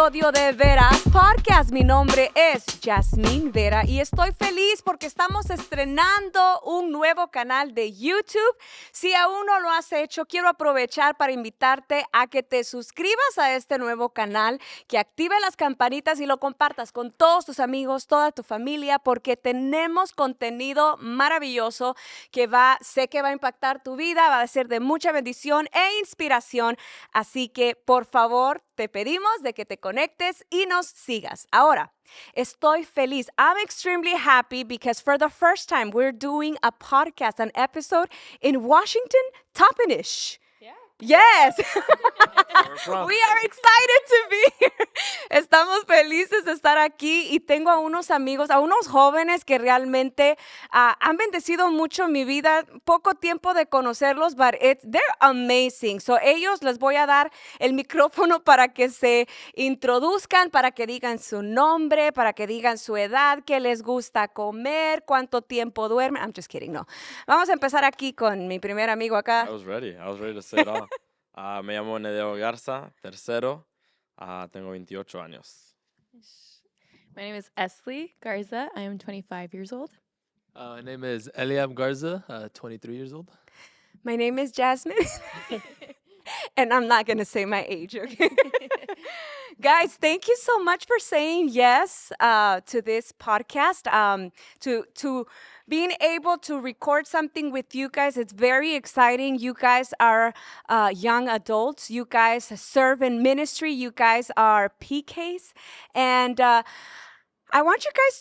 episodio de Veraz Podcast. Mi nombre es Jasmine Vera y estoy feliz porque estamos estrenando un nuevo canal de YouTube. Si aún no lo has hecho, quiero aprovechar para invitarte a que te suscribas a este nuevo canal, que active las campanitas y lo compartas con todos tus amigos, toda tu familia, porque tenemos contenido maravilloso que sé que va a impactar tu vida, va a ser de mucha bendición e inspiración. Así que, por favor, te pedimos de que te conectes y nos sigas. Ahora, estoy feliz. I'm extremely happy because for the first time, we're doing a podcast, an episode in Washington, Toppenish. Yes. We are excited to be here. Estamos felices de estar aquí y tengo a unos amigos, a unos jóvenes que realmente han bendecido mucho mi vida. Poco tiempo de conocerlos, but they're amazing. So ellos les voy a dar el micrófono para que se introduzcan, para que digan su nombre, para que digan su edad, qué les gusta comer, cuánto tiempo duermen. I'm just kidding, no. Vamos a empezar aquí con mi primer amigo acá. I was ready to say it all. Me llamo Enedeo Garza, tercero. Tengo 28 años. My name is Esly Garza. I am 25 years old. My name is Eliab Garza, 23 years old. My name is Jasmine. And I'm not going to say my age, okay? Guys, thank you so much for saying yes to this podcast, to being able to record something with you guys. It's very exciting. You guys are young adults. You guys serve in ministry. You guys are PKs. And I want you guys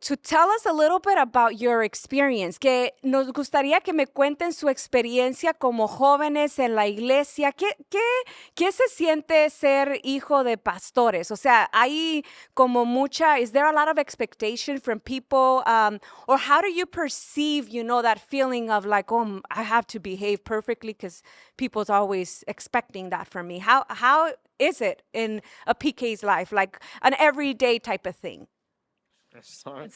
to tell us a little bit about your experience. Que nos gustaría que me cuenten su experiencia como jóvenes en la iglesia. ¿Qué se siente ser hijo de pastores? O sea, hay como is there a lot of expectation from people? Or how do you perceive, that feeling of like, oh, I have to behave perfectly because people's always expecting that from me. How is it in a PK's life, like an everyday type of thing? Let's start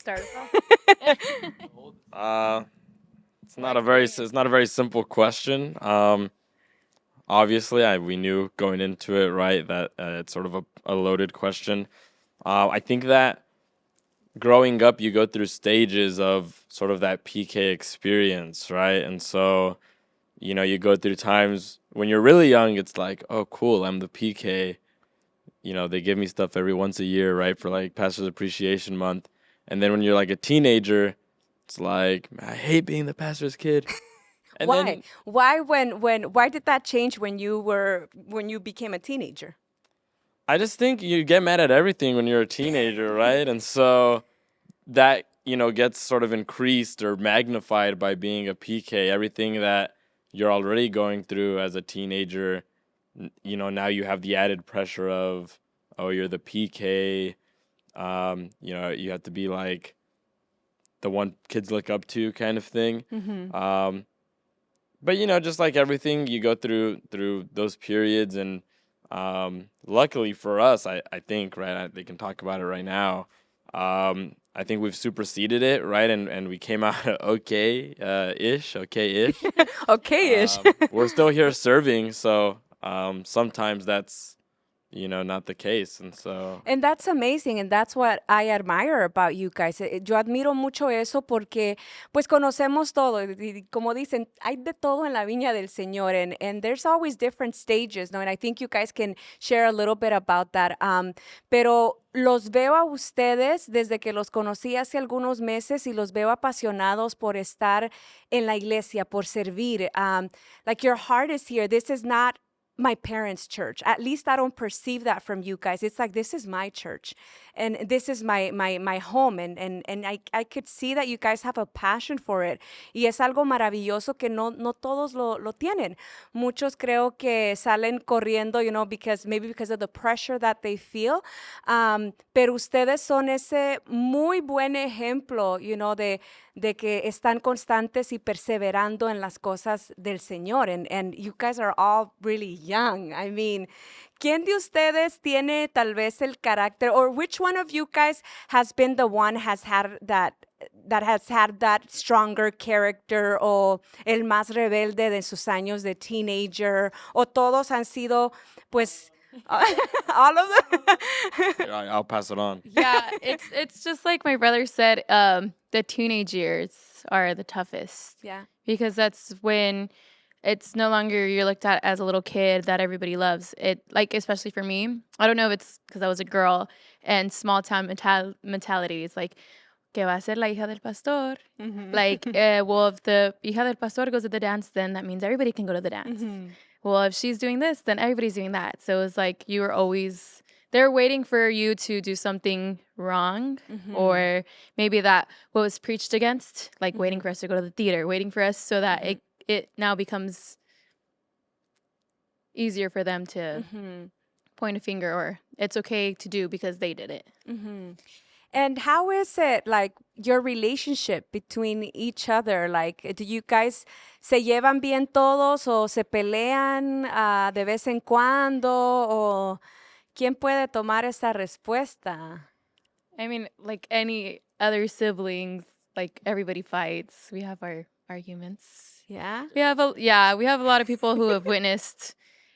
It's not a very simple question. Obviously, we knew going into it, right, that it's sort of a loaded question. I think that growing up, you go through stages of sort of that PK experience, right? And so, you go through times when you're really young, it's like, oh, cool, I'm the PK. They give me stuff every once a year, right, for like Pastor's Appreciation Month. And then when you're like a teenager, it's like, I hate being the pastor's kid. And Why? Why did that change when you became a teenager? I just think you get mad at everything when you're a teenager, right? And so that, gets sort of increased or magnified by being a PK. Everything that you're already going through as a teenager, now you have the added pressure of, oh, you're the PK. You have to be like the one kids look up to kind of thing. Mm-hmm. But, just like everything, you go through those periods. And luckily for us, I think, right, they can talk about it right now. I think we've superseded it, right? And we came out okay-ish. Okay-ish. We're still here serving, so sometimes that's not the case. And that's amazing, and that's what I admire about you guys. Yo admiro mucho eso porque pues conocemos todo, y como dicen, hay de todo en la viña del Señor, and there's always different stages, ¿no? And I think you guys can share a little bit about that. Pero los veo a ustedes desde que los conocí hace algunos meses y los veo apasionados por estar en la iglesia, por servir. Like your heart is here. This is not my parents' church. At least I don't perceive that from you guys. It's like, this is my church and this is my home. And I could see that you guys have a passion for it. Y es algo maravilloso que no todos lo tienen. Muchos creo que salen corriendo, because of the pressure that they feel. Pero ustedes son ese muy buen ejemplo, de que están constantes y perseverando en las cosas del Señor. And you guys are all really young. I mean, ¿quién de ustedes tiene tal vez el carácter, or which one of you guys has been the one has had that stronger character, o el más rebelde de sus años de teenager, o todos han sido pues All of them? I'll pass it on. Yeah, it's just like my brother said. The teenage years are the toughest Yeah. because that's when it's no longer you're looked at as a little kid that everybody loves. It like especially for me. I don't know if it's because I was a girl and small town mentality. It's like que va a ser la hija del pastor. Mhm. Like, well, if the hija del pastor goes to the dance, then that means everybody can go to the dance. Mhm. Well, if she's doing this, then everybody's doing that. So it's like you were always they're waiting for you to do something wrong Mhm. or maybe that what was preached against, like waiting for us to go to the theater, waiting for us so that it now becomes easier for them to Mhm. point a finger or it's okay to do because they did it. Mhm. And how is it like your relationship between each other? Like, do you guys se llevan bien todos o se pelean de vez en cuando? ¿O quién puede tomar esta respuesta? I mean, like any other siblings, like everybody fights. We have our arguments. Yeah. We have a lot of people who have witnessed.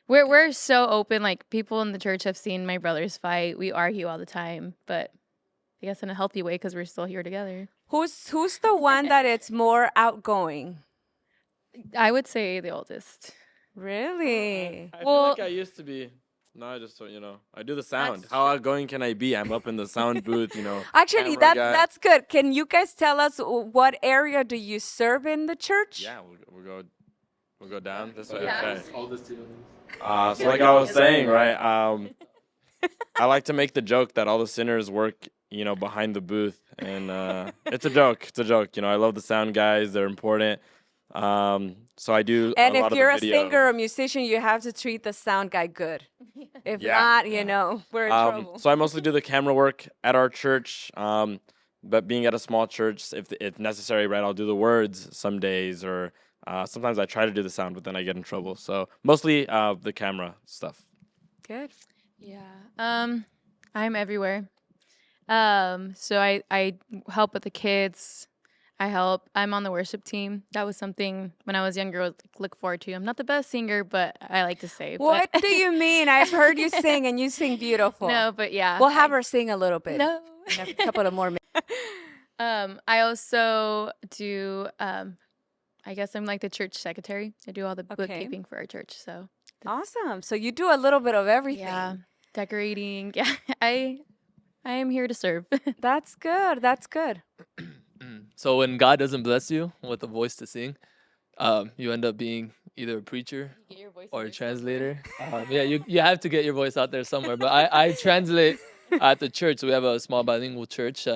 We're so open. Like people in the church have seen my brothers fight. We argue all the time, but I guess in a healthy way because we're still here together. Who's the one that it's more outgoing? I would say the oldest. Really? I feel Well- like I used to be. No, I just I do the sound. That's How outgoing can I be? I'm up in the sound booth, Actually, camera guy. that's good. Can you guys tell us what area do you serve in the church? Yeah, we'll go down this way. Yeah. Okay. Oldest to So like I was saying, right? I like to make the joke that all the sinners work, behind the booth, and it's a joke. It's a joke. I love the sound guys. They're important. So I do. And a if lot of you're the a video. singer or musician, you have to treat the sound guy good. If Yeah, not, yeah. we're in trouble. So I mostly do the camera work at our church. But being at a small church, if necessary, right, I'll do the words some days, or sometimes I try to do the sound, but then I get in trouble. So mostly the camera stuff. Good. Yeah. I'm everywhere. So I help with the kids. I'm on the worship team. That was something when I was younger I would look forward to. I'm not the best singer, but I like to say. What but do you mean? I've heard you sing, and you sing beautiful. No, but yeah. We'll have her sing a little bit. No. In a couple of more minutes. I also do I guess I'm like the church secretary. I do all the Okay. bookkeeping for our church. So Awesome. So you do a little bit of everything. yeah. Decorating. Yeah. I am here to serve. That's good. That's good. So when God doesn't bless you with a voice to sing, you end up being either a preacher or a translator. Yeah, you have to get your voice out there somewhere. But I translate at the church. So we have a small bilingual church.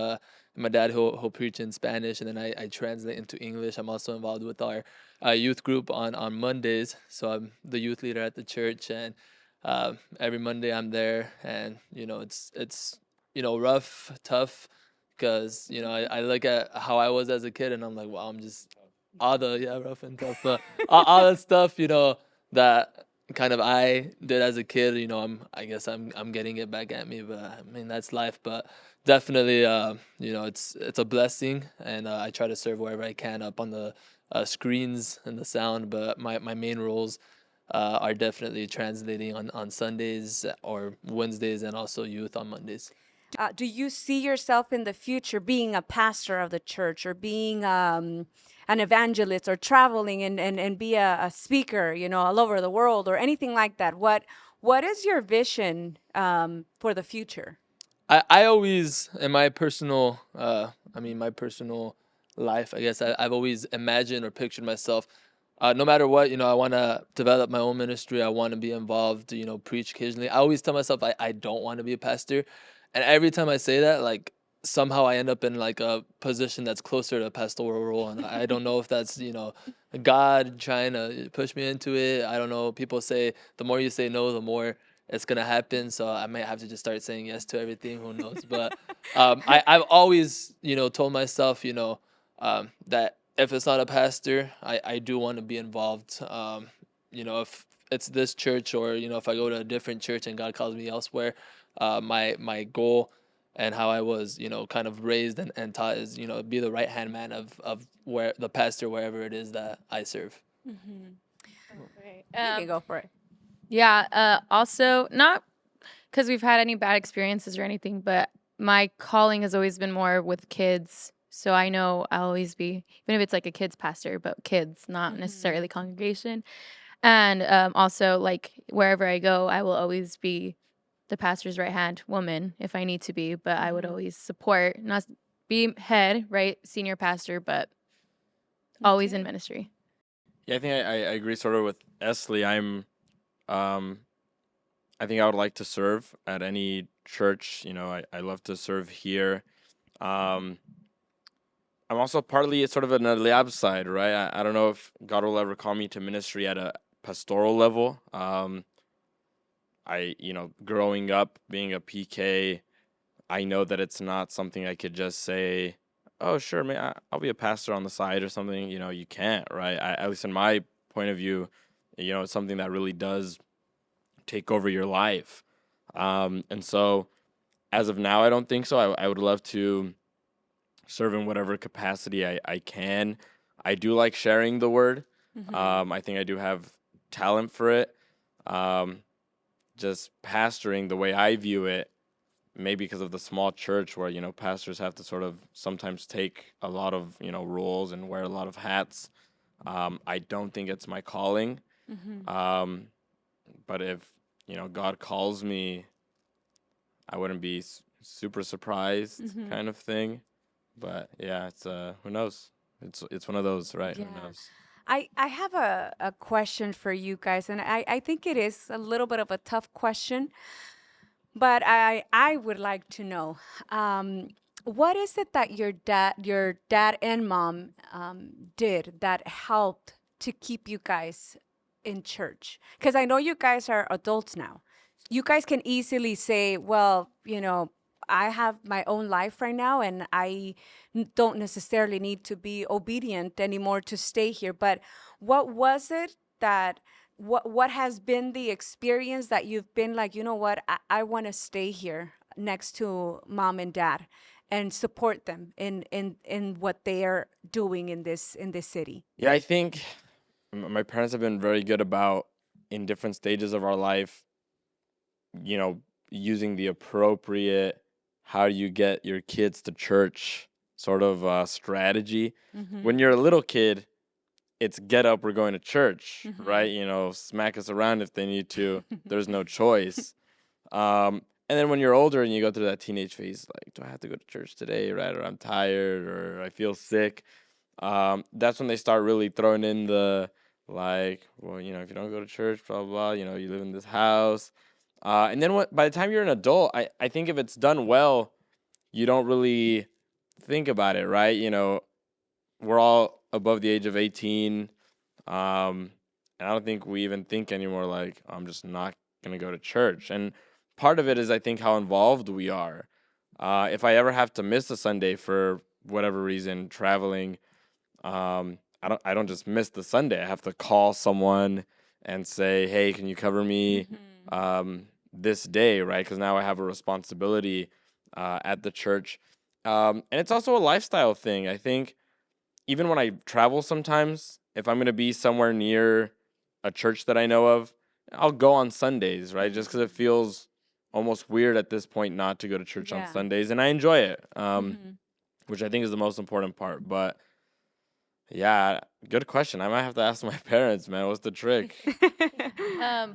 My dad he'll preach in Spanish, and then I translate into English. I'm also involved with our youth group on Mondays. So I'm the youth leader at the church, and every Monday I'm there. And it's rough, tough, because I look at how I was as a kid, and I'm like, wow, I'm just rough and tough, but all the stuff that kind of I did as a kid, I guess I'm getting it back at me, but I mean that's life. But definitely, it's a blessing, and I try to serve wherever I can up on the screens and the sound. But my main roles are definitely translating on Sundays or Wednesdays, and also youth on Mondays. Do you see yourself in the future being a pastor of the church, or being an evangelist, or traveling and be a speaker, all over the world, or anything like that? What is your vision for the future? I always, in my personal, my personal life, I guess I've always imagined or pictured myself, no matter what, I want to develop my own ministry. I want to be involved, preach occasionally. I always tell myself I don't want to be a pastor. And every time I say that, like, somehow I end up in like a position that's closer to a pastoral role. And I don't know if that's, God trying to push me into it. I don't know. People say the more you say no, the more it's going to happen. So I might have to just start saying yes to everything. Who knows? But I've always, told myself, that if it's not a pastor, I do want to be involved. If it's this church, or, if I go to a different church and God calls me elsewhere, my goal and how I was, kind of raised and taught is, be the right-hand man of where the pastor, wherever it is that I serve. Mm-hmm. Right. You can go for it. Yeah. Also, not because we've had any bad experiences or anything, but my calling has always been more with kids. So I know I'll always be, even if it's like a kids pastor, but kids, not necessarily congregation. And also, like, wherever I go, I will always be the pastor's right hand woman if I need to be, but I would always support, not be head, right? Senior pastor, but always in ministry. Yeah, I think I agree sort of with Esly. Um, I think I would like to serve at any church. You know, I love to serve here. Um, I'm also partly sort of an Eliab side, right? I don't know if God will ever call me to ministry at a pastoral level. Growing up, being a PK, I know that it's not something I could just say, oh, sure, man, I'll be a pastor on the side or something. You know, you can't, right? At least in my point of view, you know, it's something that really does take over your life. And so as of now, I don't think so. I would love to serve in whatever capacity I can. I do like sharing the word. I think I do have talent for it. Just pastoring the way I view it, maybe because of the small church where, you know, pastors have to sort of sometimes take a lot of, you know, roles and wear a lot of hats. I don't think it's my calling. But if, you know, God calls me, I wouldn't be super surprised kind of thing. But yeah, it's who knows? It's one of those, right? Yeah. Who knows? I have a question for you guys, and I think it is a little bit of a tough question, but I would like to know, what is it that your dad and mom did that helped to keep you guys in church? Because I know you guys are adults now. You guys can easily say, well, you know, I have my own life right now, and I don't necessarily need to be obedient anymore to stay here. But what was it that what has been the experience that you've been like, you know what, I want to stay here next to mom and dad and support them in what they are doing in this city? Yeah, I think my parents have been very good about, in different stages of our life, you know, using the appropriate how do you get your kids to church sort of strategy. When you're a little kid, it's get up, we're going to church, right? You know, smack us around if they need to. There's no choice. And then when you're older and you go through that teenage phase, like, do I have to go to church today, right? Or I'm tired, or I feel sick. That's when they start really throwing in the, like, well, you know, if you don't go to church, blah, blah, blah, you know, you live in this house. And then by the time you're an adult, I think if it's done well, you don't really think about it, right? You know, we're all above the age of 18. And I don't think we even think anymore, like, I'm just not going to go to church. And part of it is, I think, how involved we are. If I ever have to miss a Sunday for whatever reason, traveling, I don't just miss the Sunday. I have to call someone and say, hey, can you cover me this day, right? Because now I have a responsibility at the church. And it's also a lifestyle thing. I think even when I travel sometimes, if I'm going to be somewhere near a church that I know of, I'll go on Sundays, right? Just because it feels almost weird at this point not to go to church on Sundays. And I enjoy it, which I think is the most important part. But yeah, good question. I might have to ask my parents, man. What's the trick?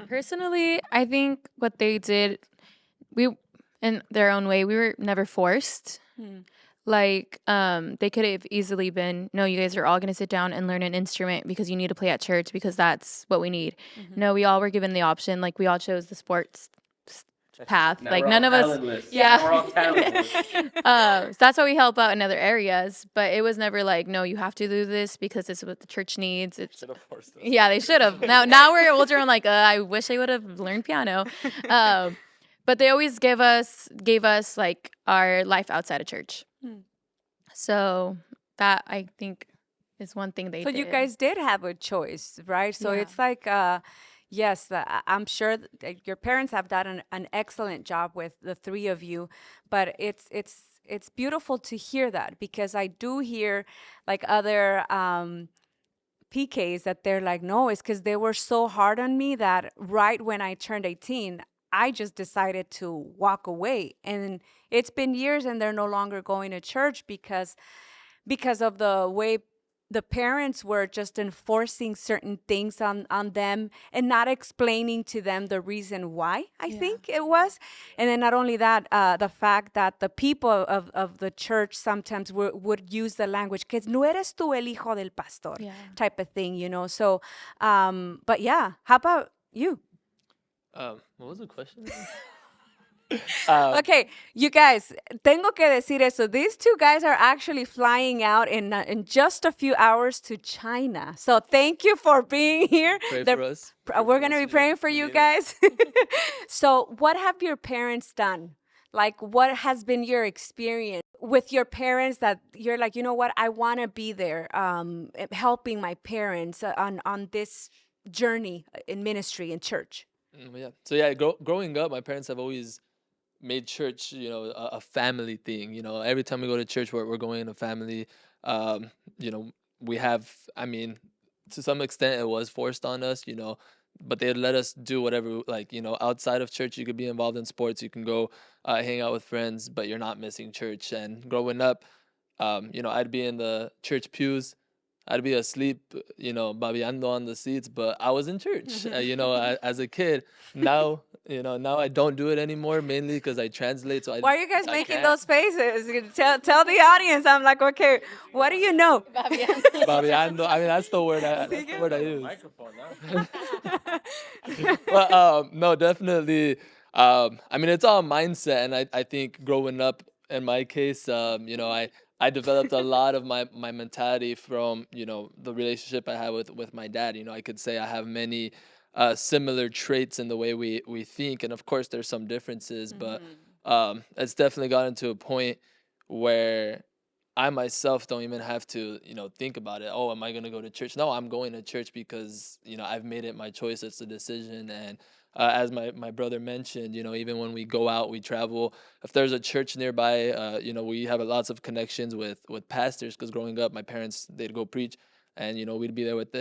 Personally, I think what they did, we, in their own way, we were never forced. Like, they could have easily been, no, you guys are all going to sit down and learn an instrument because you need to play at church because that's what we need. No, we all were given the option. Like, we all chose the sports path. Like, none of us. Yeah. So that's why we help out in other areas. But it was never like, no, you have to do this because this is what the church needs. It's Should have forced us. yeah, they should have. Now we're older. I'm like, I wish I would have learned piano. But they always gave us like our life outside of church. So that, I think, is one thing they So did. you guys did have a choice, right? So it's like, yes, I'm sure that your parents have done an excellent job with the three of you, but it's beautiful to hear that, because I do hear like other PKs that they're like, no, it's because they were so hard on me that right when I turned 18, I just decided to walk away. And it's been years and they're no longer going to church because of the way the parents were just enforcing certain things on them and not explaining to them the reason why, I think it was. And then not only that, the fact that the people of the church sometimes would use the language, que no eres tú el hijo del pastor, type of thing, you know. So, but yeah, how about you? What was the question? Okay, you guys, tengo que decir eso. These two guys are actually flying out in just a few hours to China. So thank you for being here. Pray for us. We're going to be praying for you guys. So what have your parents done? Like, what has been your experience with your parents that you're like, you know what, I want to be there, helping my parents on this journey in ministry and church? Yeah. So yeah, growing up, my parents have always made church, you know, a family thing. You know, every time we go to church, we're going in a family. You know, we have, I mean, to some extent, it was forced on us, you know, but they'd let us do whatever, like, you know, outside of church, you could be involved in sports, you can go hang out with friends, but you're not missing church. And growing up, you know, I'd be in the church pews. I'd be asleep, you know, babeando on the seats, but I was in church, you know, as a kid. Now, you know, now I don't do it anymore, mainly because I translate. So why are you guys making those faces? Tell the audience. I'm like, okay, what do you know? Babeando. I mean, that's the word I use. Microphone, But no, definitely. I mean, it's all mindset, and I think growing up, in my case, you know, I developed a lot of my mentality from, you know, the relationship I had with my dad. You know, I could say I have many similar traits in the way we think. And of course, there's some differences, but it's definitely gotten to a point where I myself don't even have to, you know, think about it. Oh, am I going to go to church? No, I'm going to church because, you know, I've made it my choice. It's a decision. And as my brother mentioned, you know, even when we go out, we travel. If there's a church nearby, you know, we have lots of connections with pastors, because growing up, my parents, they'd go preach, and, you know, we'd be there with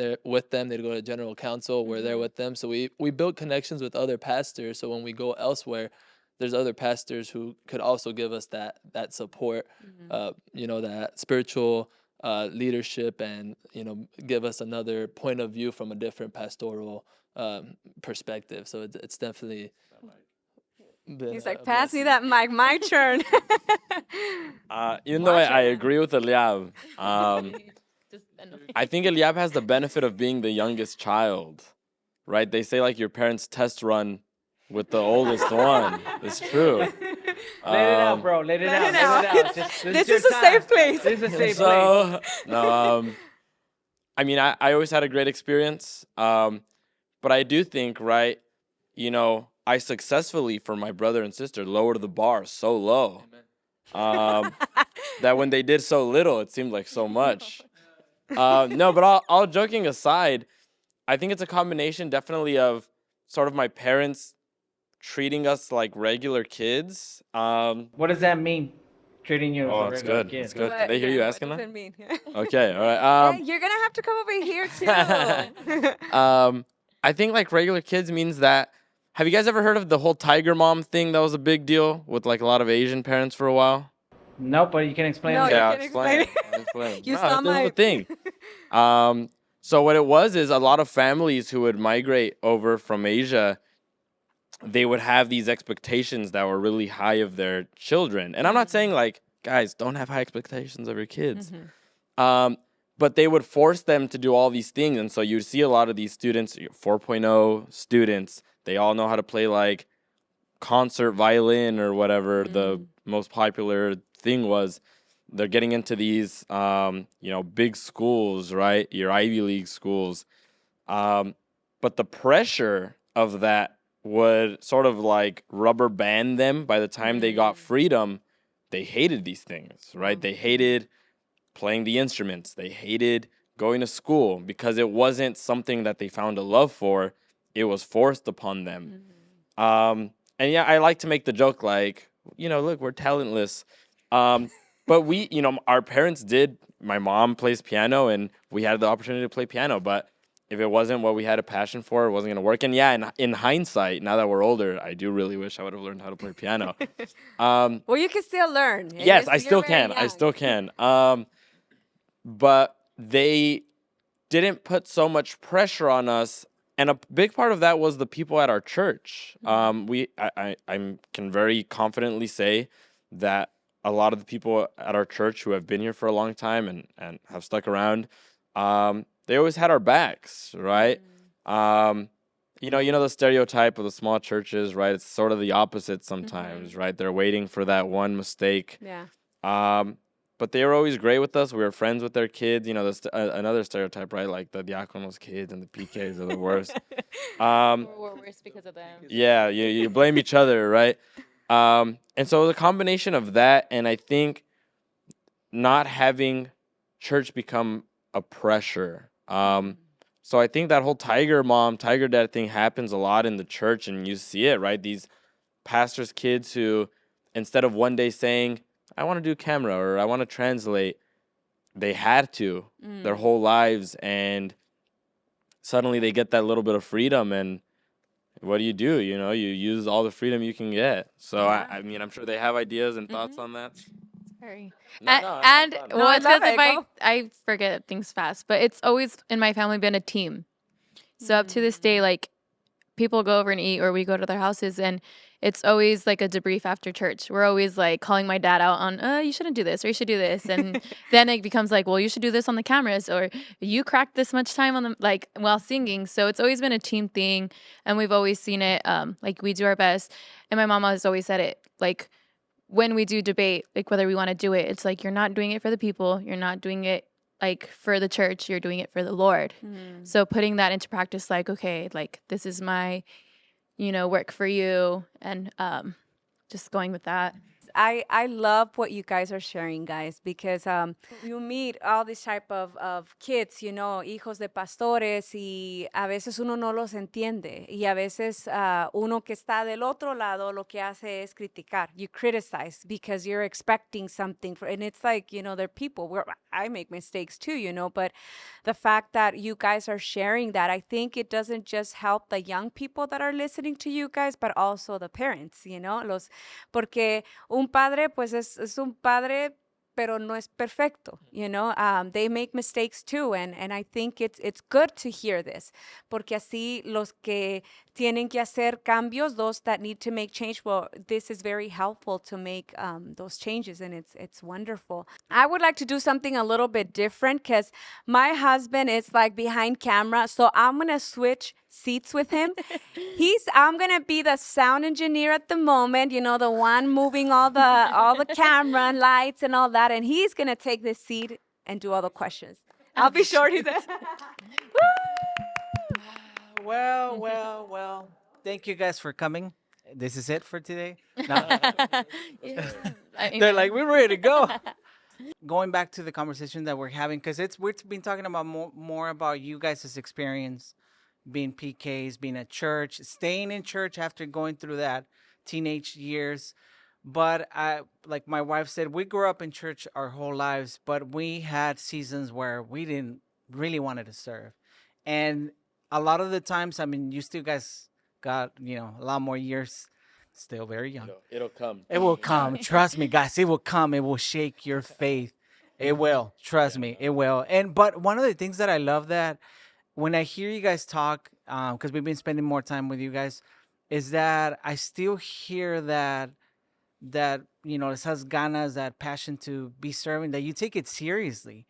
them. They'd go to general council. We're there with them. So we built connections with other pastors. So when we go elsewhere, there's other pastors who could also give us that support, you know, that spiritual leadership, and, you know, give us another point of view from a different pastoral perspective. So it's definitely been, he's like, pass me that mic, my turn. Even though I agree with Eliab, I think Eliab has the benefit of being the youngest child, right? They say like your parents test run with the oldest one. It's true. Let it out, bro. Let it out. This is a safe place. This is a safe place. No, I mean, I always had a great experience. But I do think, right, you know, I successfully, for my brother and sister, lowered the bar so low that when they did so little, it seemed like so much. No, but all joking aside, I think it's a combination definitely of sort of my parents treating us like regular kids. What does that mean? Treating you as a regular kid? It's good. Did they hear you asking that? that? Mean? Okay, all right. Hey, you're going to have to come over here, too. I think like regular kids means that, have you guys ever heard of the whole tiger mom thing that was a big deal with like a lot of Asian parents for a while? No, but you can explain No, it. yeah, I'll explain it. You saw my thing. So what it was is a lot of families who would migrate over from Asia, they would have these expectations that were really high of their children. And I'm not saying like, guys, don't have high expectations of your kids. But they would force them to do all these things. And so you see a lot of these students, 4.0 students, they all know how to play like concert violin or whatever the most popular thing was. They're getting into these, you know, big schools, right? Your Ivy League schools. But the pressure of that would sort of like rubber band them. By the time they got freedom, they hated these things, right? They hated playing the instruments. They hated going to school because it wasn't something that they found a love for. It was forced upon them. And yeah, I like to make the joke like, you know, look, we're talentless. But we, you know, our parents did my mom plays piano, and we had the opportunity to play piano, but if it wasn't what we had a passion for, it wasn't going to work. And yeah, in hindsight, now that we're older, I do really wish I would have learned how to play piano. Well, you can still learn. Yes, I You're still very can. I young. still can. But they didn't put so much pressure on us. And a big part of that was the people at our church. I can very confidently say that a lot of the people at our church who have been here for a long time and have stuck around, they always had our backs, right? You know the stereotype of the small churches, right? It's sort of the opposite sometimes, right? They're waiting for that one mistake. Yeah. But they were always great with us. We were friends with their kids. You know, another stereotype, right? Like the diaconos kids and the PKs are the worst. We're worse because of them. Yeah, you blame each other, right? And so it was a combination of that, and I think not having church become a pressure. So I think that whole tiger mom, tiger dad thing happens a lot in the church, and you see it, right? These pastors' kids who, instead of one day saying, I want to do camera or I want to translate, they had to their whole lives, and suddenly they get that little bit of freedom, and what do? You know, you use all the freedom you can get. So, I mean, I'm sure they have ideas and thoughts on that. Sorry. No, And no, well, I it's love because it. I forget things fast, but it's always in my family been a team. So up to this day, like people go over and eat, or we go to their houses, and it's always like a debrief after church. We're always like calling my dad out on, you shouldn't do this, or you should do this, and then it becomes like, well, you should do this on the cameras, or you cracked this much time on the like while singing. So it's always been a team thing, and we've always seen it. Like we do our best, and my mama has always said it like. When we do debate, like whether we want to do it, it's like you're not doing it for the people. You're not doing it like for the church. You're doing it for the Lord. So putting that into practice, like, okay, like this is my, work for you, and just going with that. I love what you guys are sharing, guys, because you meet all these type of kids, hijos de pastores, y a veces uno no los entiende, y a veces uno que está del otro lado lo que hace es criticar. You criticize because you're expecting something, and it's like, they're people. I make mistakes too, but the fact that you guys are sharing that, I think it doesn't just help the young people that are listening to you guys, but also the parents, porque un padre, pues es un padre, pero no es perfecto, They make mistakes too, and I think it's good to hear this, porque así los que tienen que hacer cambios, those that need to make change, well, this is very helpful to make those changes, and it's wonderful. I would like to do something a little bit different, because my husband is like behind camera, so I'm going to switch seats with him. I'm going to be the sound engineer at the moment, the one moving all the camera and lights and all that, and he's going to take this seat and do all the questions. I'll be short, he says. Well. Thank you guys for coming. This is it for today. No. They're like, we're ready to go. Going back to the conversation that we're having, because we've been talking about more about you guys' experience being PKs, being at church, staying in church after going through that teenage years. But like my wife said, we grew up in church our whole lives, but we had seasons where we didn't really wanted to serve. And a lot of the times, I mean, you still guys got, a lot more years, still very young. It'll come. It will come. Trust me, guys. It will come. It will shake your faith. It will. Trust me. It will. But one of the things that I love that when I hear you guys talk, because we've been spending more time with you guys, is that I still hear that esas ganas, that passion to be serving, that you take it seriously.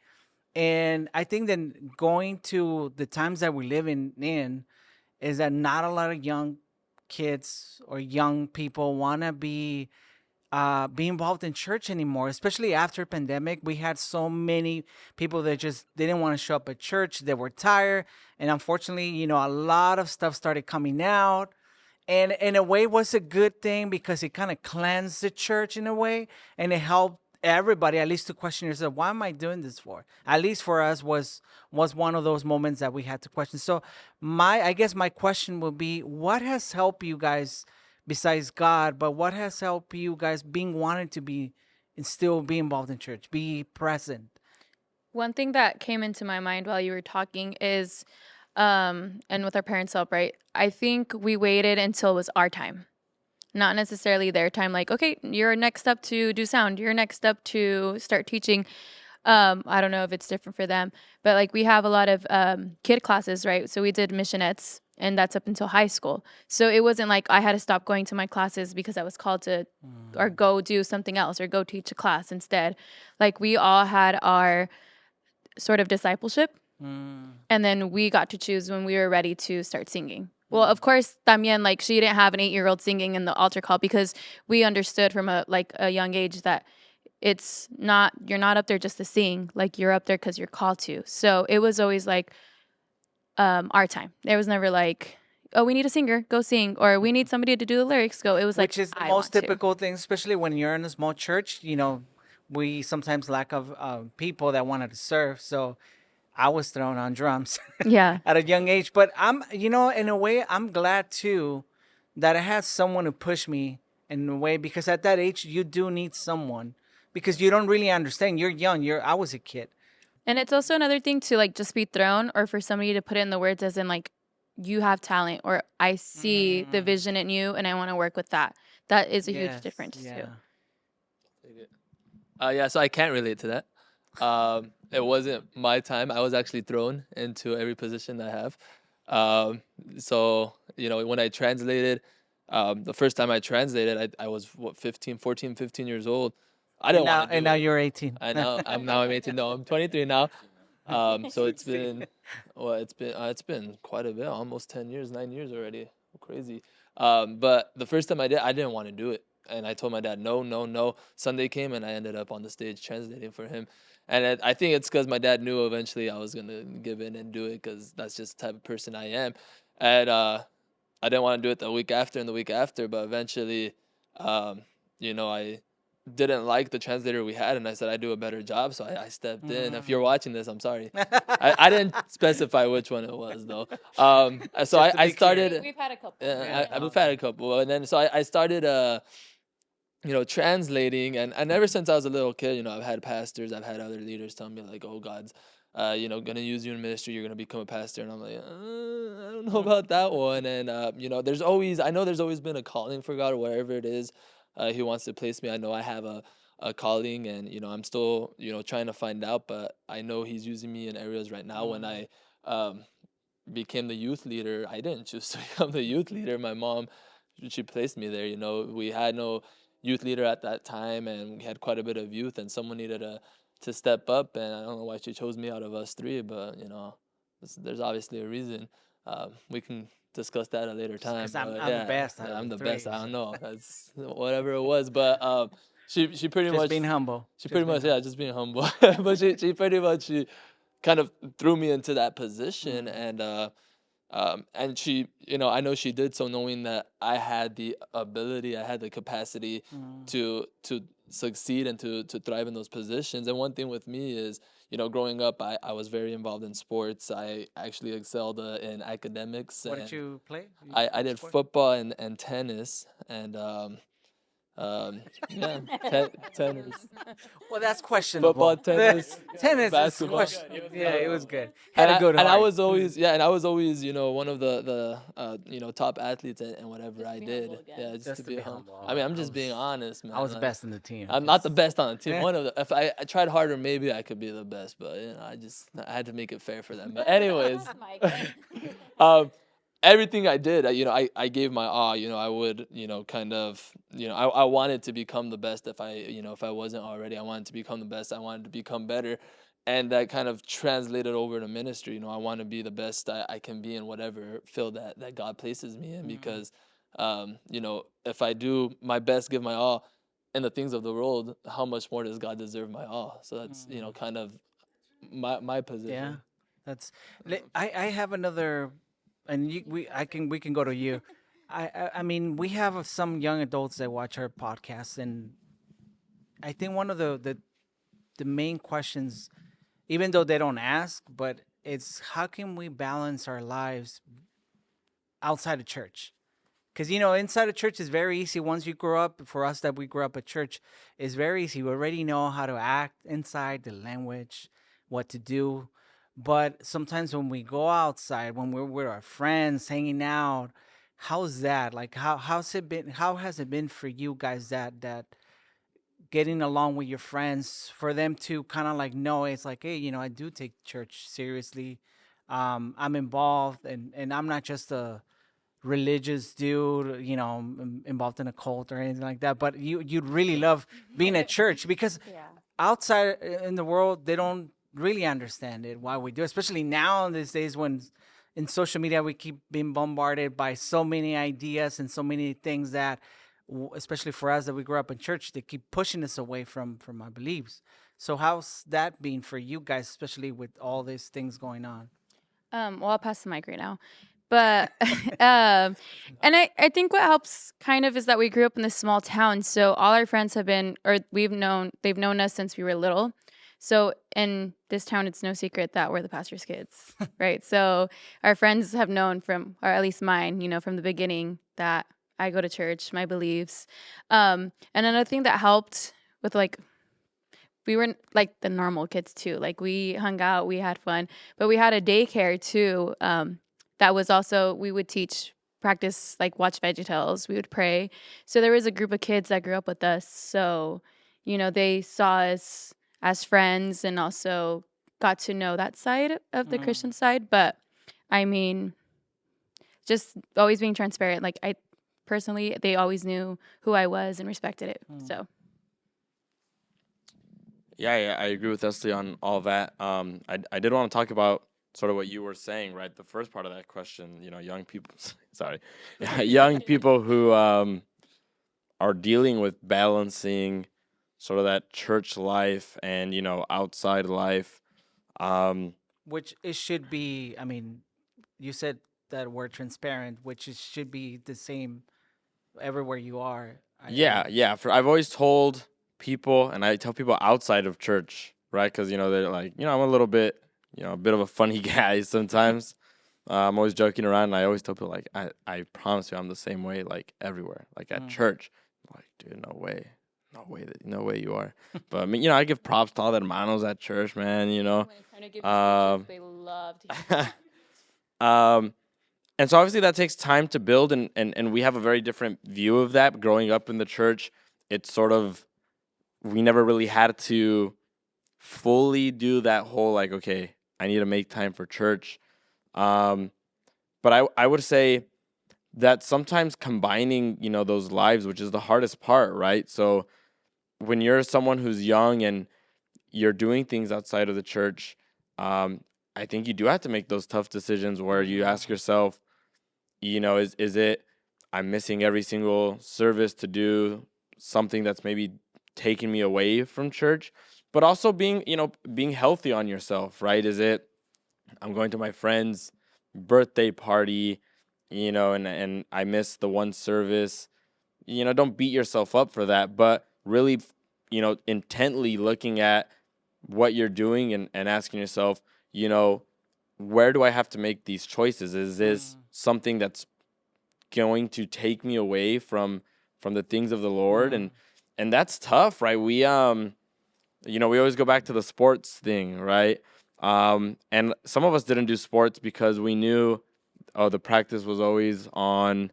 And I think that going to the times that we live in is that not a lot of young kids or young people want to be involved in church anymore, especially after pandemic. We had so many people that just didn't want to show up at church. They were tired. And unfortunately, a lot of stuff started coming out. And in a way, it was a good thing because it kind of cleansed the church in a way. And it helped everybody at least to question yourself, what am I doing this for? At least for us was one of those moments that we had to question. So I guess my question would be, what has helped you guys, besides God, but what has helped you guys wanting to be and still be involved in church, be present? One thing that came into my mind while you were talking is, and with our parents' help, right? I think we waited until it was our time, not necessarily their time. Like, okay, you're next up to do sound. You're next up to start teaching. I don't know if it's different for them, but like we have a lot of kid classes, right? So we did missionettes, and that's up until high school. So it wasn't like I had to stop going to my classes because I was called to, or go do something else, or go teach a class instead. Like we all had our sort of discipleship, and then we got to choose when we were ready to start singing. Well, of course, también, like she didn't have an 8-year-old singing in the altar call because we understood from a young age that it's not, you're not up there just to sing, like you're up there because you're called to. So it was always like our time. There was never like, oh, we need a singer, go sing, or we need somebody to do the lyrics, go. It was like, Which is the I most want to. typical thing, especially when you're in a small church. We sometimes lack of people that wanted to serve. So I was thrown on drums Yeah. at a young age. But in a way, I'm glad too that I had someone who pushed me in a way, because at that age, you do need someone because you don't really understand. You're young. I was a kid. And it's also another thing to like just be thrown, or for somebody to put in the words as in like, you have talent, or I see the vision in you and I want to work with that. That is a huge difference too. Yeah, so I can't relate to that. It wasn't my time. I was actually thrown into every position I have. So, when I translated, the first time I translated, I was 15 years old. I didn't want to do And now it. you're 18. I know. I'm 18. No, I'm 23 now. So it's been quite a bit, almost 10 years, 9 years already. Crazy. But the first time I didn't want to do it. And I told my dad, no, no, no. Sunday came and I ended up on the stage translating for him. And I think it's because my dad knew eventually I was going to give in and do it, because that's just the type of person I am. And I didn't want to do it the week after and the week after. But eventually, I didn't like the translator we had, and I said I do a better job, so I stepped in. If you're watching this, I'm sorry. I didn't specify which one it was though. So I started. We've had a couple. We've had a couple, and then so I started translating, and ever since I was a little kid, I've had pastors, I've had other leaders tell me like, oh, God's gonna use you in ministry, you're gonna become a pastor, and I'm like, I don't know about that one. And there's always been a calling for God, or wherever it is He wants to place me. I know I have a calling, and I'm still trying to find out, but I know He's using me in areas right now. When I became the youth leader, I didn't choose to become the youth leader. My mom, she placed me there. We had no youth leader at that time, and we had quite a bit of youth, and someone needed to step up, and I don't know why she chose me out of us three, but there's obviously a reason. We can discuss that at a later time. I'm the best. I'm the best. I don't know. That's whatever it was, but she pretty Just much being humble. just being humble. But she pretty much kind of threw me into that position, and she, I know she did so knowing that I had the ability, I had the capacity to succeed and to thrive in those positions. And one thing with me is, growing up, I was very involved in sports. I actually excelled in academics. What did you play? I did football and tennis, and tennis. Well, that's questionable. Football, tennis, tennis basketball. Yeah, it was good. Had a good and I heart. was always one of the top athletes in whatever I did. Yeah, just to be humble. I mean, I'm just being honest, man. I was the best in the team. I'm not the best on the team. If I tried harder, maybe I could be the best, but I had to make it fair for them. But anyways, everything I did, I gave my all. I would, I wanted to become the best. If I wasn't already, I wanted to become the best. I wanted to become better, and that kind of translated over to ministry. I want to be the best I can be in whatever field that God places me in, because, if I do my best, give my all in the things of the world, how much more does God deserve my all? So that's kind of my position. Yeah, that's. I have another. And we can go to you. I mean, we have some young adults that watch our podcast, and I think one of the main questions, even though they don't ask, but it's how can we balance our lives outside of church? Because inside of church is very easy. Once you grow up, for us that we grew up at church, it's very easy. We already know how to act inside, the language. what to do. But sometimes when we go outside, when we're with our friends, hanging out, how's that? Like, how's it been? How has it been for you guys that getting along with your friends, for them to kind of like know it's like, hey, I do take church seriously. I'm involved, and I'm not just a religious dude, involved in a cult or anything like that. But you'd really love being at church, because outside in the world they don't really understand it, why we do, especially now in these days when in social media we keep being bombarded by so many ideas and so many things that, especially for us that we grew up in church, they keep pushing us away from our beliefs. So how's that been for you guys, especially with all these things going on? Well, I'll pass the mic right now. But and I think what helps kind of is that we grew up in this small town. So all our friends have been, or they've known us since we were little. So in this town, it's no secret that we're the pastor's kids, right? So our friends have known from, or at least mine, from the beginning, that I go to church, my beliefs. And another thing that helped with, like, we were like the normal kids too. Like, we hung out, we had fun, but we had a daycare too. That was also, we would practice, like, watch VeggieTales. We would pray. So there was a group of kids that grew up with us. So, they saw us as friends and also got to know that side of the Christian side. But I mean, just always being transparent. Like, I personally, they always knew who I was and respected it. So. Yeah, I agree with Esly on all that. I did want to talk about sort of what you were saying, right? The first part of that question, young people, young people who are dealing with balancing sort of that church life and, outside life. Which it should be, I mean, you said that word transparent, which should be the same everywhere you are. Yeah. I've always told people, and I tell people outside of church, right? Because, they're like, I'm a little bit, a bit of a funny guy sometimes. I'm always joking around, and I always tell people, like, I promise you I'm the same way, like, everywhere. Like, at church, I'm like, dude, no way you are. But I mean, I give props to all the hermanos at church, man. When it's time to give speeches, they love to hear. And so obviously that takes time to build, and we have a very different view of that. Growing up in the church, it's sort of, we never really had to fully do that whole, like, okay, I need to make time for church. But I would say that sometimes combining, those lives, which is the hardest part, right? So when you're someone who's young and you're doing things outside of the church, I think you do have to make those tough decisions where you ask yourself, is it, I'm missing every single service to do something that's maybe taking me away from church, but also being healthy on yourself, right? Is it, I'm going to my friend's birthday party, and I missed the one service, don't beat yourself up for that, but really, intently looking at what you're doing and asking yourself, where do I have to make these choices? Is this something that's going to take me away from the things of the Lord? And that's tough, right? We, we always go back to the sports thing, right? And some of us didn't do sports because we knew, the practice was always on,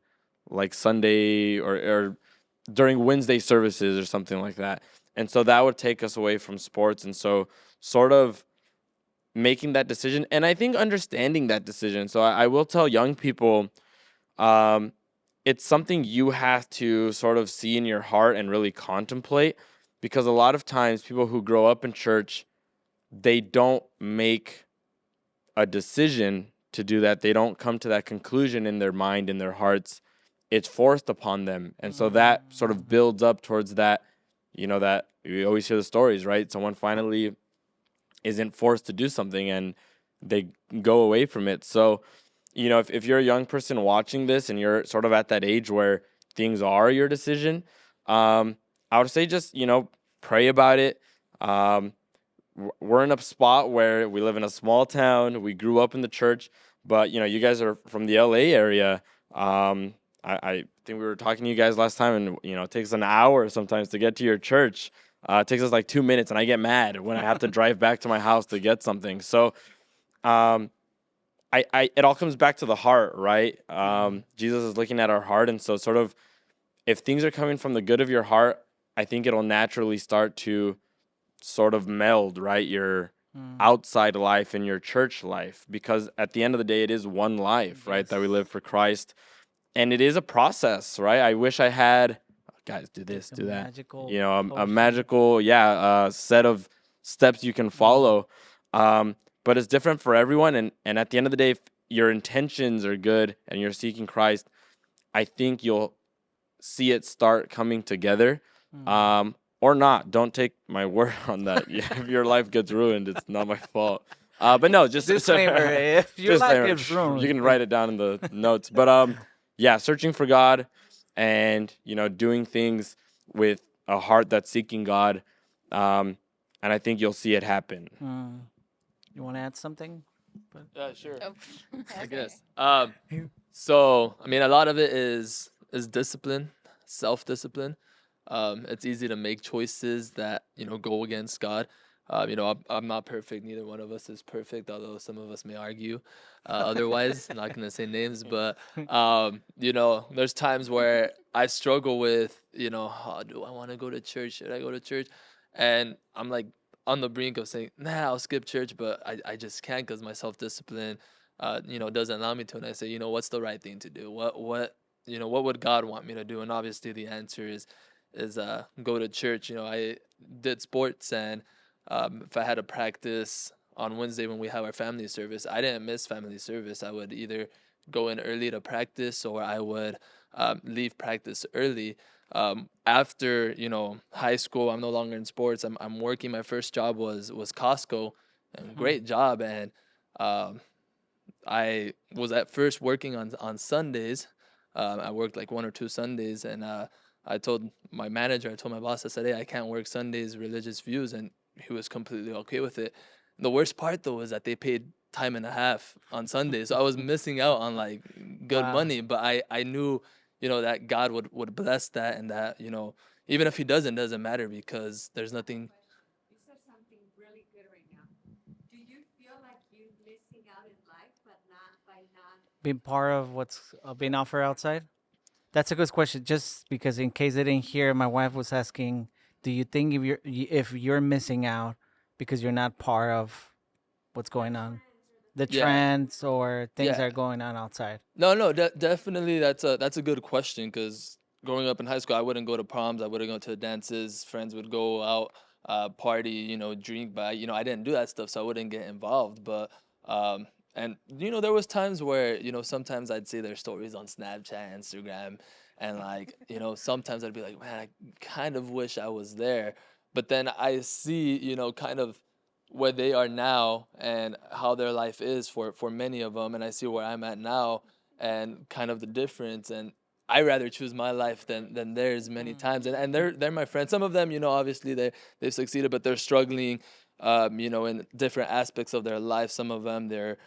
like, Sunday or during Wednesday services or something like that. And so that would take us away from sports. And so sort of making that decision, and I think understanding that decision. So I will tell young people, it's something you have to sort of see in your heart and really contemplate, because a lot of times people who grow up in church, they don't make a decision to do that. They don't come to that conclusion in their mind, in their hearts. It's forced upon them. And so that sort of builds up towards that, that we always hear the stories, right? Someone finally isn't forced to do something and they go away from it. So, if you're a young person watching this and you're sort of at that age where things are your decision, I would say just, pray about it. We're in a spot where we live in a small town. We grew up in the church, but, you guys are from the LA area. I think we were talking to you guys last time, and, it takes an hour sometimes to get to your church. It takes us like 2 minutes, and I get mad when I have to drive back to my house to get something. So, it all comes back to the heart, right? Jesus is looking at our heart, and so sort of if things are coming from the good of your heart, I think it'll naturally start to sort of meld, right? Your outside life and your church life, because at the end of the day, it is one life, right? That we live for Christ, and it is a process, right? I wish I had, guys, do this, do that, you know, a magical, set of steps you can follow. But it's different for everyone, and at the end of the day, if your intentions are good and you're seeking Christ, I think you'll see it start coming together. Or not. Don't take my word on that. If your life gets ruined, it's not my fault. But no, just disclaimer. If your life disclaimer. gets ruined, You can write it down in the notes. But searching for God and doing things with a heart that's seeking God, and I think you'll see it happen. You want to add something? Yeah, sure. Oh. I guess. So I mean, a lot of it is discipline, self-discipline. It's easy to make choices that go against God. I'm not perfect. Neither one of us is perfect, although some of us may argue otherwise. I'm not gonna say names, but there's times where I struggle with, how do I want to go to church? Should I go to church? And I'm like on the brink of saying, nah, I'll skip church, but I just can't because my self-discipline, doesn't allow me to. And I say, what's the right thing to do? What would God want me to do? And obviously the answer is go to church. I did sports, and if I had to practice on Wednesday when we have our family service, I didn't miss family service. I would either go in early to practice, or I would leave practice early. After high school, I'm no longer in sports. I'm working. My first job was Costco, and great job. And I was at first working on Sundays. I worked like 1 or 2 Sundays, and I told my manager, I told my boss, I said, hey, I can't work Sundays, religious views, and he was completely okay with it. The worst part, though, is that they paid time and a half on Sundays, so I was missing out on like good money. But I knew, that God would bless that, and that even if He doesn't matter, because there's nothing. You said something really good right now. Do you feel like you're missing out in life, but not by not being part of what's being offered outside? That's a good question. Just because, in case I didn't hear, my wife was asking, do you think if you're missing out because you're not part of what's going on, the trends or things that are going on outside? No, definitely that's a good question, because growing up in high school, I wouldn't go to proms, I wouldn't go to dances. Friends would go out, party, drink, but I didn't do that stuff, so I wouldn't get involved. But and there was times where sometimes I'd see their stories on Snapchat, Instagram, and like sometimes I'd be like, man, I kind of wish I was there. But then I see kind of where they are now and how their life is for many of them, and I see where I'm at now and kind of the difference. And I rather choose my life than theirs many times. And they're my friends. Some of them, obviously they've succeeded, but they're struggling, in different aspects of their life. Some of them, they're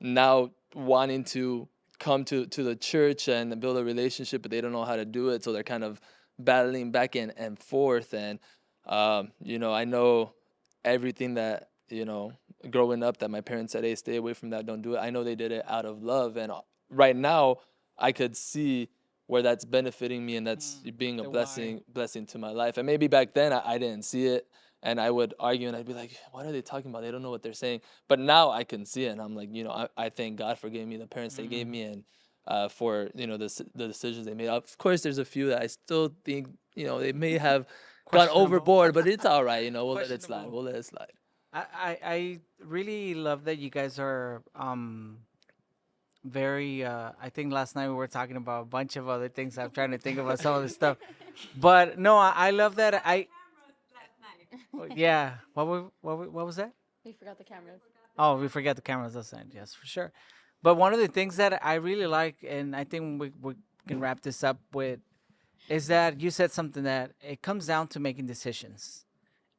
now wanting to come to the church and build a relationship, but they don't know how to do it, so they're kind of battling back and forth. And I know everything that growing up that my parents said, hey, stay away from that, don't do it. I know they did it out of love, and right now I could see where that's benefiting me, and that's being a blessing to my life. And maybe back then I didn't see it, and I would argue, and I'd be like, what are they talking about? They don't know what they're saying. But now I can see it, and I'm like, I thank God for giving me the parents they gave me, and for the decisions they made. Of course, there's a few that I still think they may have gone overboard, but it's all right. We'll let it slide. We'll let it slide. I really love that you guys are very. I think last night we were talking about a bunch of other things. I'm trying to think about some of the stuff, but no, I love that. Yeah. What was that? We forgot the cameras. Oh, we forgot the cameras last night. Yes, for sure. But one of the things that I really like, and I think we can wrap this up with, is that you said something that it comes down to making decisions.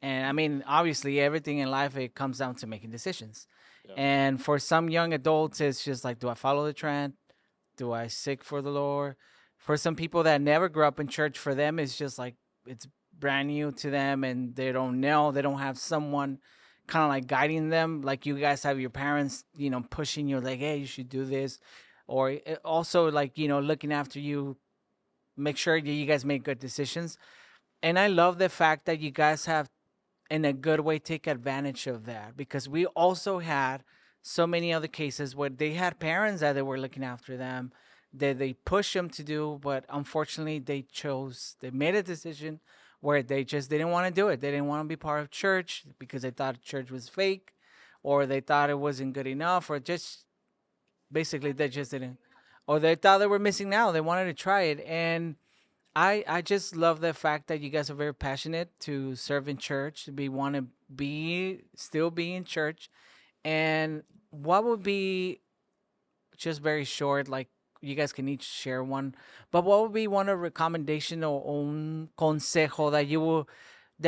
And I mean, obviously, everything in life, it comes down to making decisions. Yeah. And for some young adults, it's just like, do I follow the trend? Do I seek for the Lord? For some people that never grew up in church, for them, it's just like, it's brand new to them and they don't know, they don't have someone kind of like guiding them, like you guys have your parents, pushing you like, hey, you should do this, or also like, looking after you, make sure that you guys make good decisions. And I love the fact that you guys have, in a good way, take advantage of that, because we also had so many other cases where they had parents that they were looking after them, that they pushed them to do, but unfortunately they made a decision where they just didn't want to do it. They didn't want to be part of church because they thought church was fake, or they thought it wasn't good enough, or just basically they just didn't, or they thought they were missing out. They wanted to try it. And I just love the fact that you guys are very passionate to serve in church, to want to still be in church. And what would be, just very short, like you guys can each share one, but what would be one of recommendation or un consejo that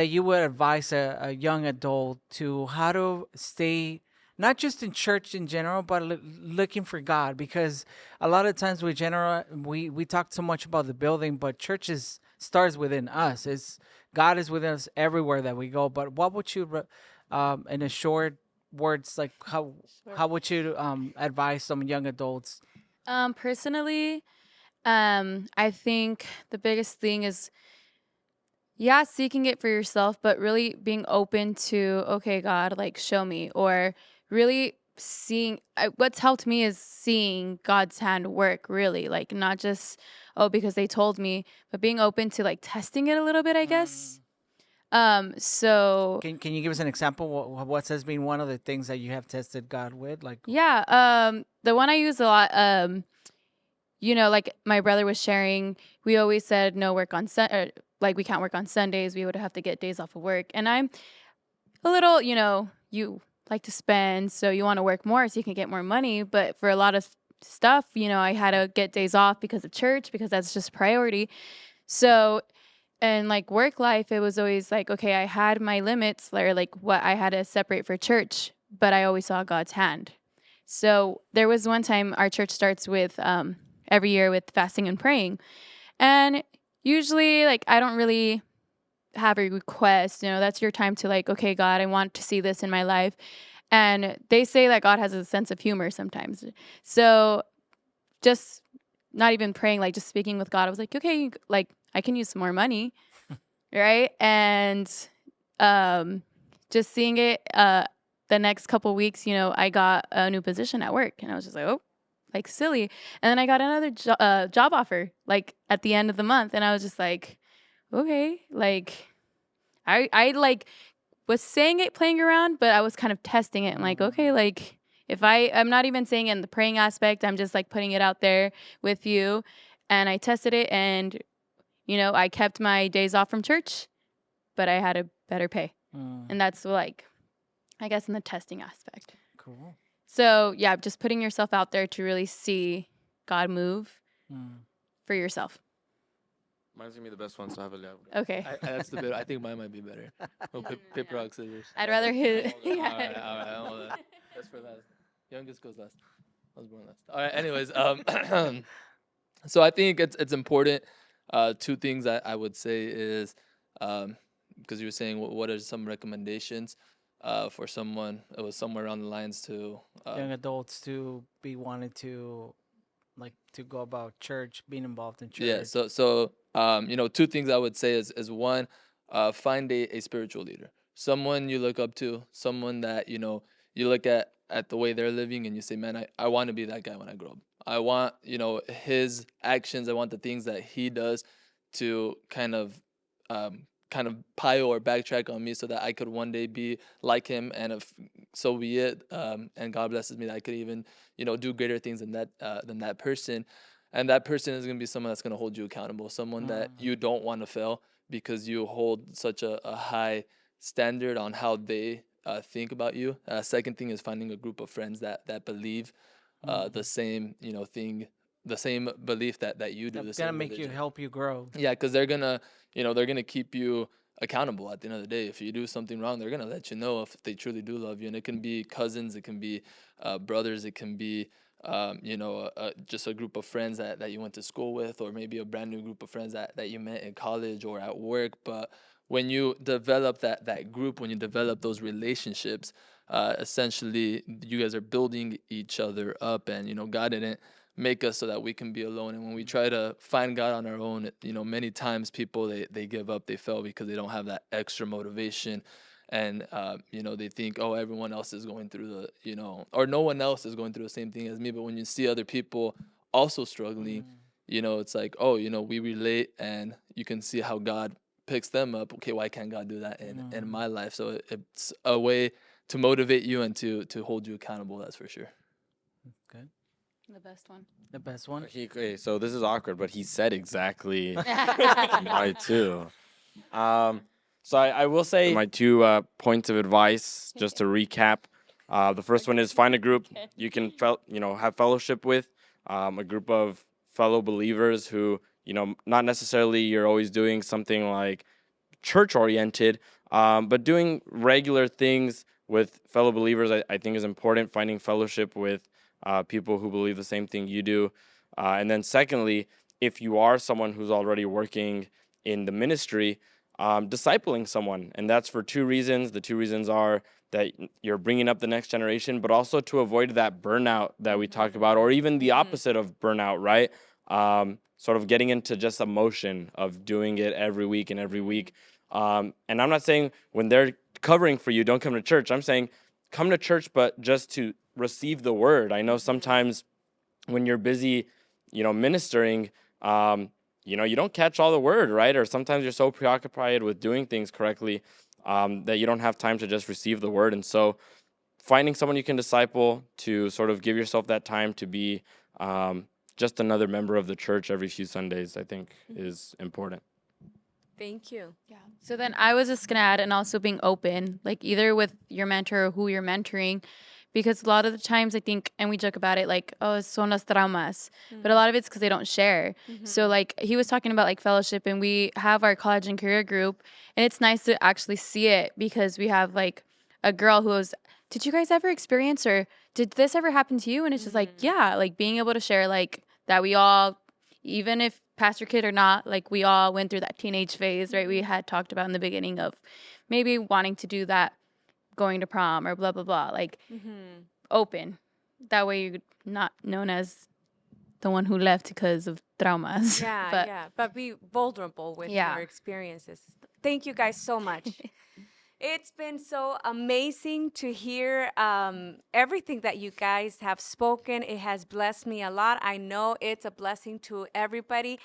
you would advise a young adult to how to stay not just in church in general, but looking for God? Because a lot of times we talk so much about the building, but church starts within us. God is within us everywhere that we go. But what would you, in a short words, like how would you advise some young adults? Personally, I think the biggest thing is, seeking it for yourself, but really being open to, okay, God, like, show me, or really seeing. What's helped me is seeing God's hand work, really, like, not just, because they told me, but being open to, like, testing it a little bit, I guess. So Can you give us an example? What has been one of the things that you have tested God with? Like, the one I use a lot, like my brother was sharing, we always said no work on like we can't work on Sundays. We would have to get days off of work. And I'm a little, you like to spend, so you want to work more so you can get more money. But for a lot of stuff, I had to get days off because of church, because that's just priority. So, and like work life, it was always like, okay, I had my limits, or like what I had to separate for church, but I always saw God's hand. So there was one time, our church starts with every year with fasting and praying. And usually, like, I don't really have a request. That's your time to, like, okay, God, I want to see this in my life. And they say that God has a sense of humor sometimes. So just not even praying, like just speaking with God, I was like, okay, like, I can use some more money, right? And just seeing it the next couple weeks, I got a new position at work. And I was just like, oh, like, silly. And then I got another job offer, like, at the end of the month. And I was just like, okay, like, I like was saying it, playing around, but I was kind of testing it. I'm like, okay, like, if I'm not even saying it in the praying aspect, I'm just like putting it out there with you. And I tested it, and, I kept my days off from church, but I had a better pay. And that's, like, I guess, in the testing aspect. Cool. So, just putting yourself out there to really see God move for yourself. Mine's gonna be the best one, so have a lab. Okay. That's the bit. I think mine might be better. Paper, rock, scissors. I'd rather hit. All right. All that. That's for last. Youngest goes last. I was born last. All right. Anyways, so I think it's important. Two things I would say is, because you were saying what are some recommendations for someone. It was somewhere around the lines to young adults to be wanted to, like, to go about church, being involved in church. Yeah. So two things I would say is one, find a spiritual leader, someone you look up to, someone that you look at the way they're living and you say, man, I want to be that guy when I grow up. I want his actions. I want the things that he does to kind of pile or backtrack on me, so that I could one day be like him, and if so be it, and God blesses me, that I could even do greater things than that person. And that person is going to be someone that's going to hold you accountable, someone that you don't want to fail, because you hold such a high standard on how they think about you. Second thing is finding a group of friends that believe the same thing, the same belief that you do. That's gonna make you, help you grow. Yeah, because they're gonna keep you accountable at the end of the day. If you do something wrong, they're gonna let you know if they truly do love you. And it can be cousins, it can be brothers, it can be just a group of friends that you went to school with, or maybe a brand new group of friends that you met in college or at work. But when you develop that group, when you develop those relationships, essentially you guys are building each other up. And God didn't make us so that we can be alone. And when we try to find God on our own, many times people they give up, they fail because they don't have that extra motivation. And they think, oh, everyone else is going through or no one else is going through the same thing as me. But when you see other people also struggling, it's like, oh, we relate, and you can see how God picks them up. Okay, why can't God do that in my life? So it's a way to motivate you and to hold you accountable. That's for sure. Good. The best one. The best one. Okay, so this is awkward, but he said exactly my two. So I will say my 2 points of advice, just to recap. The first one is find a group you can have fellowship with, a group of fellow believers who, not necessarily you're always doing something like church-oriented, but doing regular things with fellow believers, I think is important. Finding fellowship with people who believe the same thing you do. And then secondly, if you are someone who's already working in the ministry, discipling someone. And that's for 2 reasons. The 2 reasons are that you're bringing up the next generation, but also to avoid that burnout that we talk about, or even the opposite of burnout, right? Sort of getting into just a motion of doing it every week and every week. And I'm not saying when they're covering for you, don't come to church. I'm saying come to church, but just to receive the word. I know sometimes when you're busy, ministering, you don't catch all the word, right? Or sometimes you're so preoccupied with doing things correctly that you don't have time to just receive the word. And so finding someone you can disciple, to sort of give yourself that time to be just another member of the church every few Sundays, I think is important. Thank you. Yeah. So then I was just going to add, and also being open, like either with your mentor or who you're mentoring, because a lot of the times I think, and we joke about it, like, oh, son las traumas, but a lot of it's because they don't share. So like he was talking about like fellowship, and we have our college and career group, and it's nice to actually see it, because we have like a girl who was, did you guys ever experience, or did this ever happen to you? And it's just like, yeah, like being able to share like that we all, even if pastor kid or not, like we all went through that teenage phase, right? We had talked about in the beginning of maybe wanting to do that, going to prom or blah, blah, blah, like open. That way you're not known as the one who left because of traumas. Yeah, but be vulnerable with your experiences. Thank you guys so much. It's been so amazing to hear everything that you guys have spoken. It has blessed me a lot. I know it's a blessing to everybody.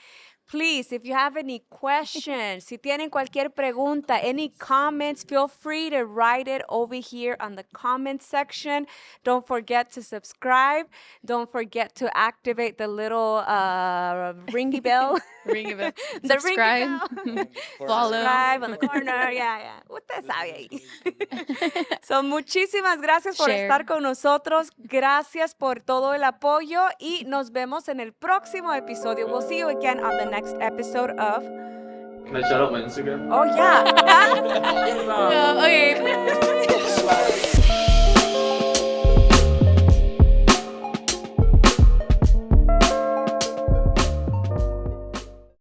Please, if you have any questions, si tienen cualquier pregunta, any comments, feel free to write it over here on the comment section. Don't forget to subscribe. Don't forget to activate the little ringy bell. Ring bell. The Subscribe. ringy bell. Follow. Subscribe on the corner. Yeah. Usted sabe ahí. So, muchísimas gracias por Share. estar con nosotros. Gracias por todo el apoyo y nos vemos en el próximo episodio. We'll see you again on the next episode of... Can I shout out my Instagram? Oh, yeah. Okay.